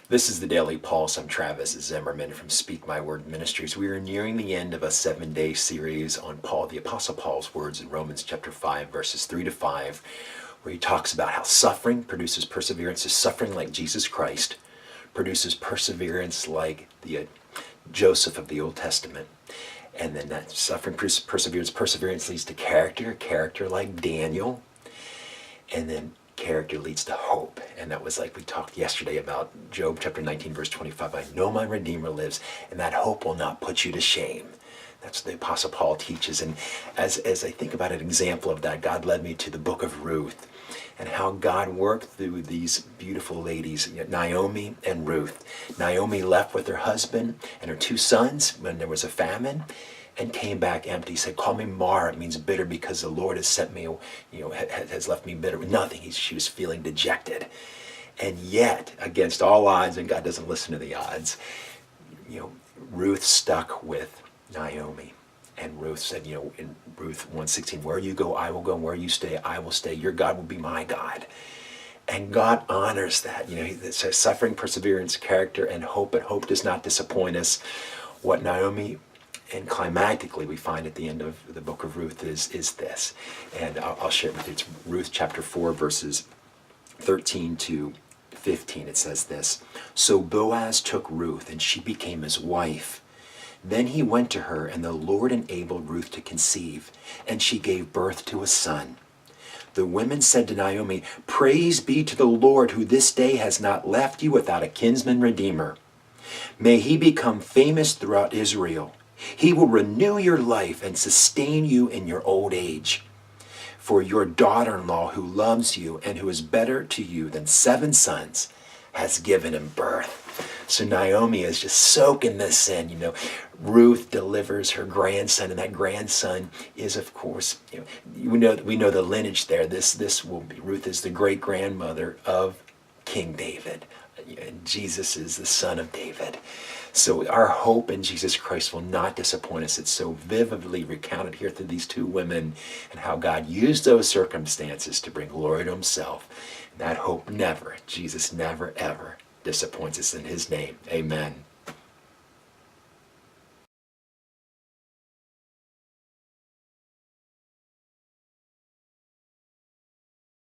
This is the Daily Pulse. I'm Travis Zimmerman from Speak My Word Ministries. We are nearing the end of a 7-day series on Paul, the Apostle Paul's words in Romans chapter 5, verses 3 to 5, where he talks about how suffering produces perseverance. So suffering like Jesus Christ produces perseverance like the Joseph of the Old Testament. And then that suffering produces perseverance. Perseverance leads to character like Daniel. And then character leads to hope. And that was like we talked yesterday about Job chapter 19 verse 25. I know my Redeemer lives, and that hope will not put you to shame. That's what the Apostle Paul teaches. And as I think about an example of that, God led me to the book of Ruth and how God worked through these beautiful ladies, Naomi and Ruth. Naomi left with her husband and her 2 sons when there was a famine, and came back empty. He said, call me Mar. It means bitter because the Lord has sent me, has left me bitter with nothing. She was feeling dejected. And yet, against all odds, and God doesn't listen to the odds, Ruth stuck with Naomi. And Ruth said, in Ruth 1:16, where you go, I will go. Where you stay, I will stay. Your God will be my God. And God honors that. It says suffering, perseverance, character, and hope. But hope does not disappoint us. What Naomi, and climactically we find at the end of the book of Ruth is this. And I'll share it with you. It's Ruth chapter 4, verses 13 to 15. It says this. So Boaz took Ruth, and she became his wife. Then he went to her, and the Lord enabled Ruth to conceive, and she gave birth to a son. The women said to Naomi, praise be to the Lord, who this day has not left you without a kinsman redeemer. May he become famous throughout Israel. He will renew your life and sustain you in your old age. For your daughter-in-law, who loves you and who is better to you than 7 sons, has given him birth. So Naomi is just soaking this in. Ruth delivers her grandson, and that grandson is, of course, we know the lineage there. This will be, Ruth is the great grandmother of King David. Jesus is the son of David. So our hope in Jesus Christ will not disappoint us. It's so vividly recounted here through these 2 women, and how God used those circumstances to bring glory to himself. And that hope Jesus never, ever disappoints us in his name. Amen.